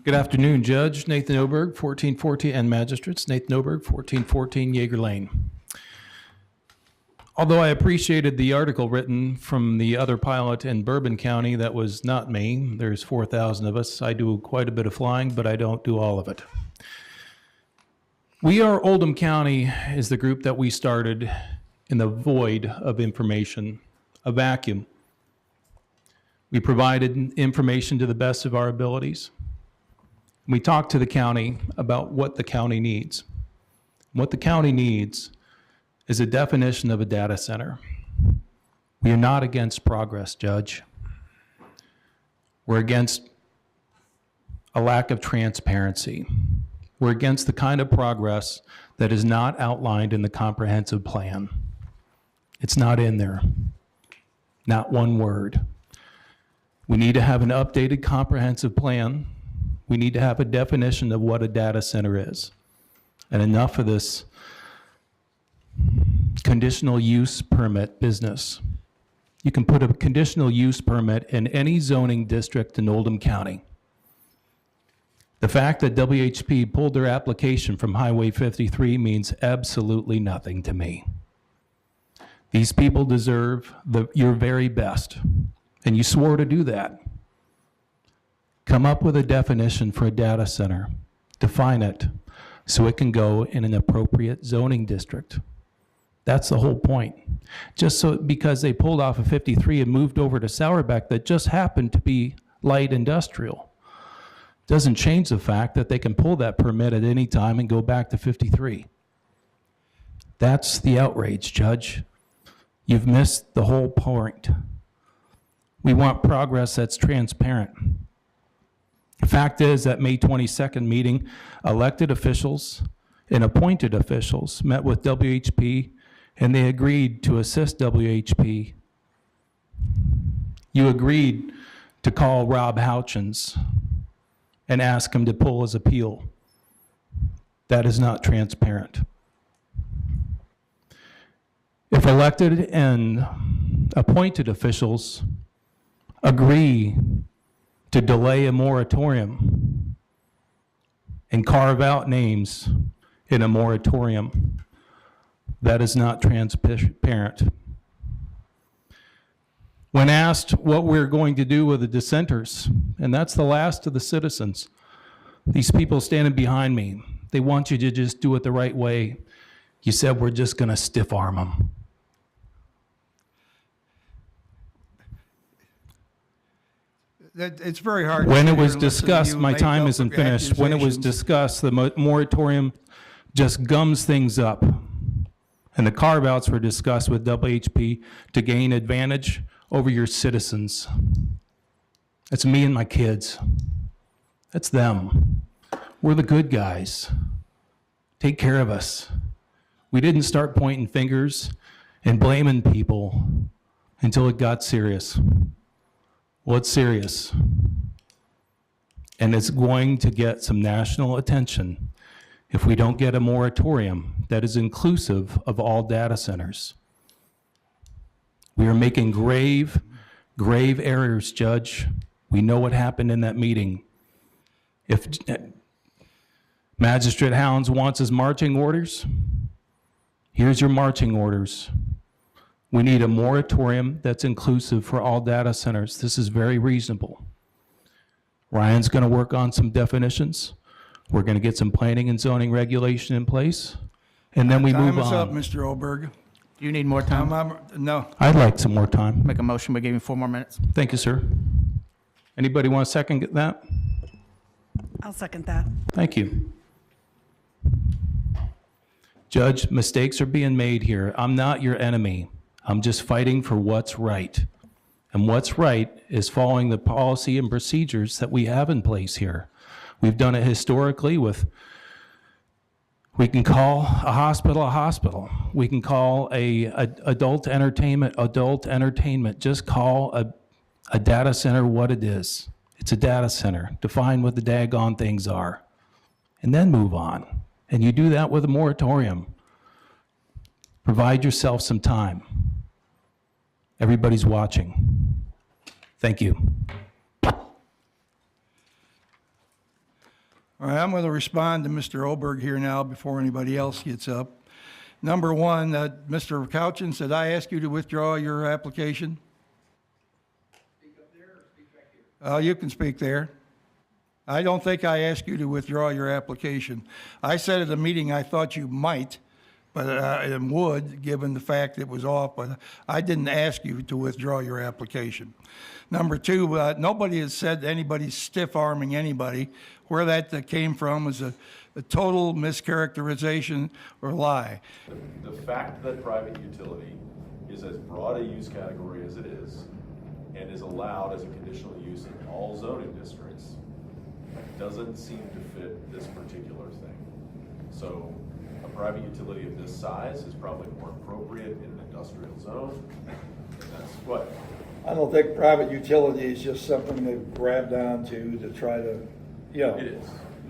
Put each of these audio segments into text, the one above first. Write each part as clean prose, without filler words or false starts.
Good afternoon, Judge Nathan Oberg, 1414, and Magistrates Nathan Oberg, 1414 Yeager Lane. Although I appreciated the article written from the other pilot in Bourbon County, that was not me. There's 4,000 of us. I do quite a bit of flying, but I don't do all of it. We Are Oldham County is the group that we started in the void of information, a vacuum. We provided information to the best of our abilities. We talked to the county about what the county needs. What the county needs is a definition of a data center. We are not against progress, Judge. We're against a lack of transparency. We're against the kind of progress that is not outlined in the comprehensive plan. It's not in there. Not one word. We need to have an updated comprehensive plan. We need to have a definition of what a data center is. And enough of this conditional use permit business. You can put a conditional use permit in any zoning district in Oldham County. The fact that WHP pulled their application from Highway 53 means absolutely nothing to me. These people deserve your very best, and you swore to do that. Come up with a definition for a data center. Define it so it can go in an appropriate zoning district. That's the whole point. Just so because they pulled off of 53 and moved over to Sourbeck that just happened to be light industrial doesn't change the fact that they can pull that permit at any time and go back to 53. That's the outrage, Judge. You've missed the whole point. We want progress that's transparent. The fact is that May 22nd meeting, elected officials and appointed officials met with WHP and they agreed to assist WHP. You agreed to call Rob Houchins and ask him to pull his appeal. That is not transparent. If elected and appointed officials agree to delay a moratorium and carve out names in a moratorium, that is not transparent. When asked what we're going to do with the dissenters, and that's the last of the citizens, these people standing behind me, they want you to just do it the right way. You said we're just going to stiff arm them. It's very hard. When it was discussed, my time isn't finished. When it was discussed, the moratorium just gums things up. And the carve-outs were discussed with WHP to gain advantage over your citizens. That's me and my kids. That's them. We're the good guys. Take care of us. We didn't start pointing fingers and blaming people until it got serious. Well, it's serious. And it's going to get some national attention if we don't get a moratorium that is inclusive of all data centers. We are making grave errors, Judge. We know what happened in that meeting. If Magistrate Hounds wants his marching orders, here's your marching orders. We need a moratorium that's inclusive for all data centers. This is very reasonable. Ryan's going to work on some definitions. We're going to get some planning and zoning regulation in place, and then we move on. Time is up, Mr. Oberg. Do you need more time? No. I'd like some more time. Make a motion. We gave you 4 more minutes. Thank you, sir. Anybody want to second that? I'll second that. Thank you. Judge, mistakes are being made here. I'm not your enemy. I'm just fighting for what's right. And what's right is following the policy and procedures that we have in place here. We've done it historically with, we can call a hospital. We can call a adult entertainment. Just call a data center what it is. It's a data center. Define what the daggone things are. And then move on. And you do that with a moratorium. Provide yourself some time. Everybody's watching. Thank you. All right, I'm going to respond to Mr. Oberg here now before anybody else gets up. Number one, Mr. Couchins, did I ask you to withdraw your application? Speak up there or speak back here? You can speak there. I don't think I asked you to withdraw your application. I said at the meeting I thought you might, but and would, given the fact it was off, but I didn't ask you to withdraw your application. Number two, nobody has said anybody's stiff-arming anybody. Where that came from was a total mischaracterization or lie. The fact that private utility is as broad a use category as it is and is allowed as a conditional use in all zoning districts doesn't seem to fit this particular thing. So a private utility of this size is probably more appropriate in an industrial zone. And that's what. I don't think private utility is just something they've grabbed onto to try to, you know. It is.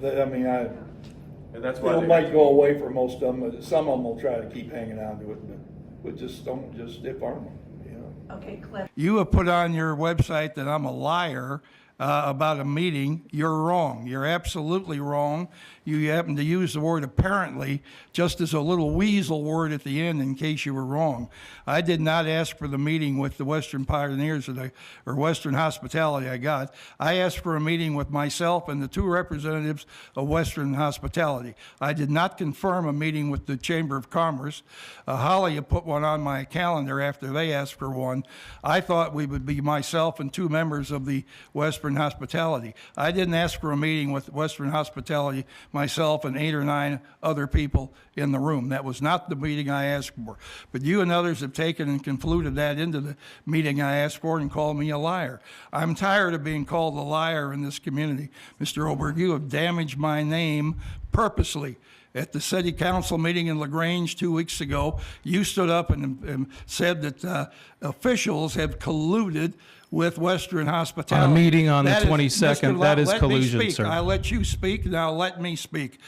I mean, And that's why it might go away for most of them, but some of them will try to keep hanging on to it, but just don't just stiff arm them, you know. Okay, Cliff. You have put on your website that I'm a liar about a meeting. You're wrong. You're absolutely wrong. You happen to use the word apparently just as a little weasel word at the end in case you were wrong. I did not ask for the meeting with the Western Pioneers or Western Hospitality I got. I asked for a meeting with myself and the two representatives of Western Hospitality. I did not confirm a meeting with the Chamber of Commerce. Holly had put one on my calendar after they asked for one. I thought we would be myself and two members of the Western Hospitality. I didn't ask for a meeting with Western Hospitality, myself and 8 or 9 other people in the room. That was not the meeting I asked for. But you and others have taken and concluded that into the meeting I asked for and called me a liar. I'm tired of being called a liar in this community. Mr. Oberg, you have damaged my name purposely. At the city council meeting in LaGrange 2 weeks ago, you stood up and said that officials have colluded with Western Hospitality. On a meeting on the That is- 22nd, Mr. that is let me collusion, speak. sir. I let you speak, now let me speak.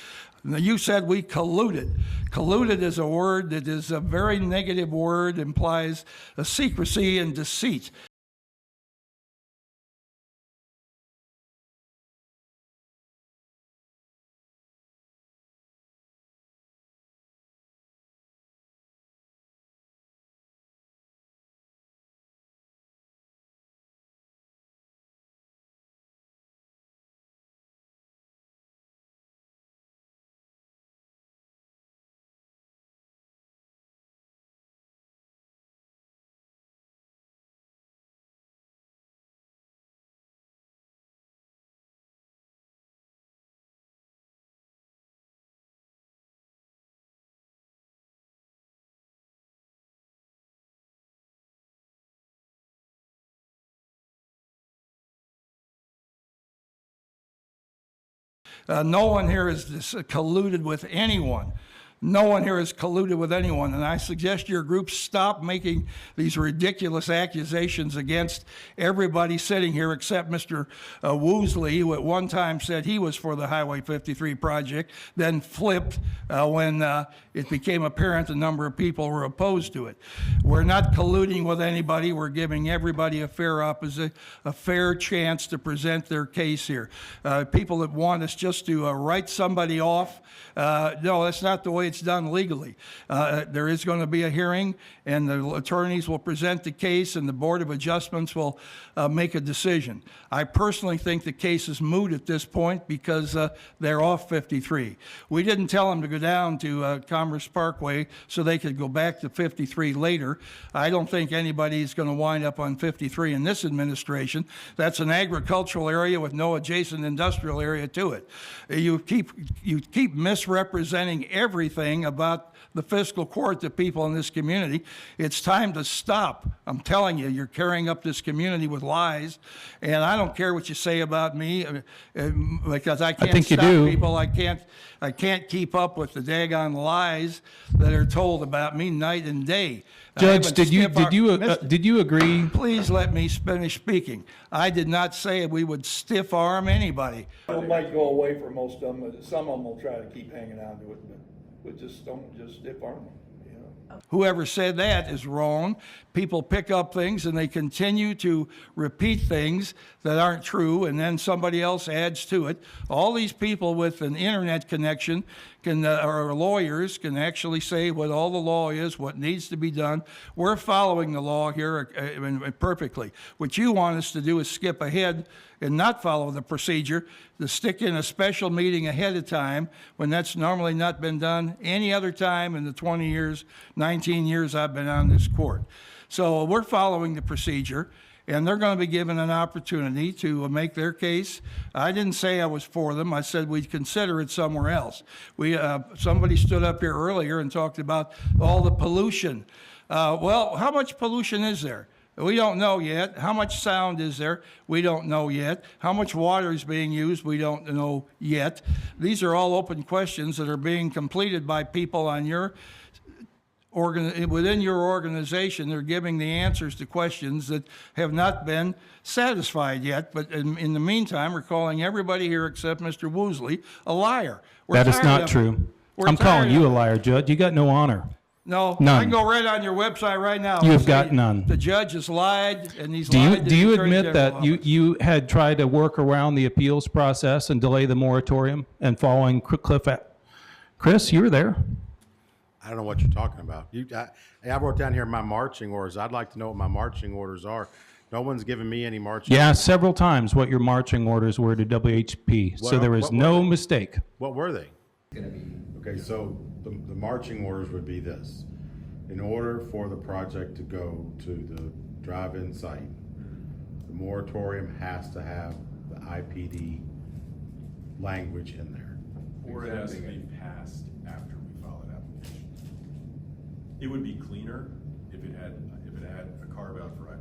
Now, you said we colluded. Colluded is a word that is a very negative word, implies a secrecy and deceit. No one here has colluded with anyone. No one here has colluded with anyone, and I suggest your group stop making these ridiculous accusations against everybody sitting here except Mr. Woosley, who at one time said he was for the Highway 53 project, then flipped when it became apparent a number of people were opposed to it. We're not colluding with anybody. We're giving everybody a fair chance to present their case here. People that want us just to write somebody off, no, that's not the way it's done legally. There is going to be a hearing, and the attorneys will present the case, and the Board of Adjustments will make a decision. I personally think the case is moot at this point because they're off 53. We didn't tell them to go down to Commerce Parkway so they could go back to 53 later. I don't think anybody's going to wind up on 53 in this administration. That's an agricultural area with no adjacent industrial area to it. You keep misrepresenting everything about the fiscal court to people in this community. It's time to stop. I'm telling you, you're carrying up this community with lies, and I don't care what you say about me because I can't think you stop do. people. I can't keep up with the daggone lies that are told about me night and day. I Judge, haven't did you agree? Please let me finish speaking. I did not say we would stiff arm anybody. It might go away for most of them, but some of them will try to keep hanging on to it, but just don't just stiff arm them, you know. Whoever said that is wrong. People pick up things and they continue to repeat things that aren't true, and then somebody else adds to it. All these people with an internet connection can, or lawyers, can actually say what all the law is, what needs to be done. We're following the law here perfectly. What you want us to do is skip ahead and not follow the procedure, to stick in a special meeting ahead of time when that's normally not been done any other time in the 20 years, 19 years I've been on this court. So we're following the procedure, and they're going to be given an opportunity to make their case. I didn't say I was for them. I said we'd consider it somewhere else. Somebody stood up here earlier and talked about all the pollution. Well, how much pollution is there? We don't know yet. How much sound is there? We don't know yet. How much water is being used? We don't know yet. These are all open questions that are being completed by people on your within your organization. They're giving the answers to questions that have not been satisfied yet. But in the meantime, we're calling everybody here except Mr. Woosley a liar. That is not true. I'm calling you a liar, Judge. You got no honor. No, None. I can go right on your website right now. You have and got say none. The judge has lied, and he's Do lied you, to do the you Attorney admit General that office. you had tried to work around the appeals process and delay the moratorium and following Chris, you were there. I don't know what you're talking about. I wrote down here my marching orders. I'd like to know what my marching orders are. No one's given me any marching Yeah, orders. several times what your marching orders were to WHP. So there was what were no they? mistake. What were they? Okay, so the marching orders would be this. In order for the project to go to the drive-in site, the moratorium has to have the IPD language in there. Or it has to be passed after we file an application. It would be cleaner if it had a carve out for IPD.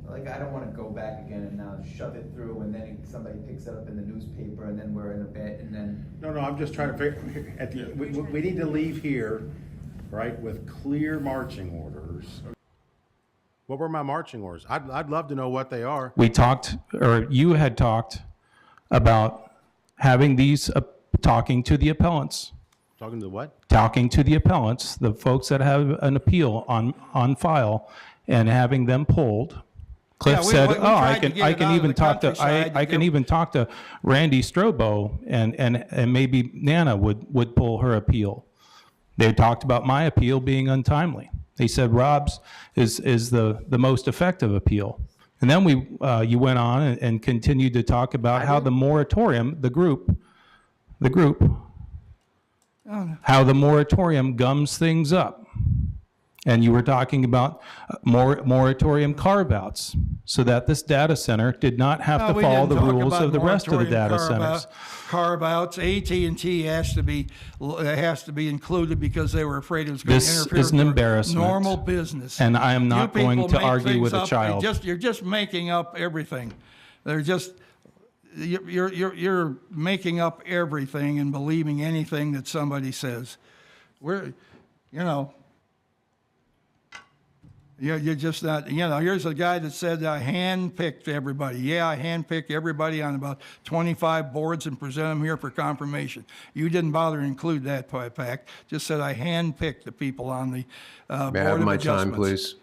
Like, I don't wanna go back again and now shove it through, and then somebody picks it up in the newspaper, and then we're in a bit, and then. No, I'm just trying to figure, we need to leave here, right, with clear marching orders. What were my marching orders? I'd love to know what they are. We talked, or you had talked about having these, talking to the appellants. Talking to what? Talking to the appellants, the folks that have an appeal on file, and having them pulled. Cliff Yeah, we said, tried "Oh, I to can, get I it can out of even the talk to, countryside I to can give- even talk to Randy Strobo, and maybe Nana would pull her appeal." They talked about my appeal being untimely. They said Rob's is the most effective appeal. And then you went on and continued to talk about how the moratorium, the group, how the moratorium gums things up. And you were talking about moratorium carve-outs, so that this data center did not have to We follow didn't the talk rules about of the rest of the moratorium data centers. Carve-outs, AT&T has to be included because they were afraid it was going to This interfere is an with their embarrassment. normal business. And I am not You going people to make argue things with a up. child. You're just making up everything. They're just, you're making up everything and believing anything that somebody says. You're just not, here's a guy that said I handpicked everybody. Yeah, I handpicked everybody on about 25 boards and present them here for confirmation. You didn't bother to include that fact. Just said I handpicked the people on the Board of May I have my time, Adjustments. please?